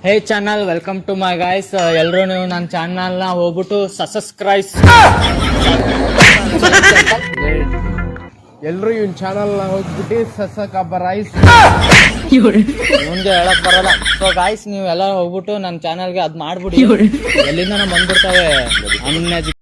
Hey channel, welcome to my guys. ಎಲ್ಲರೂ ನೀವು ನನ್ನ ಚಾನಲ್ನ ಹೋಗ್ಬಿಟ್ಟು ಸಬ್ಸ್ಕ್ರೈಬ್. ಎಲ್ರು ಇವನ್ ಚಾನಲ್ ಹೋಗ್ಬಿಟ್ಟು ಸಸಕಬರೈಸ್ ಮುಂದೆ ಹೇಳಕ್ ಬರಲ್ಲ. ಸೊ ಗಾಯ್ಸ್, ನೀವು ಎಲ್ಲ ಹೋಗ್ಬಿಟ್ಟು ನನ್ನ ಚಾನಲ್ಗೆ ಅದ್ ಮಾಡ್ಬಿಡಿ. ಎಲ್ಲಿಂದ ಬಂದ್ಬಿಡ್ತಾವೆ ಅನ್ಎಜುಕೇಟೆಡ್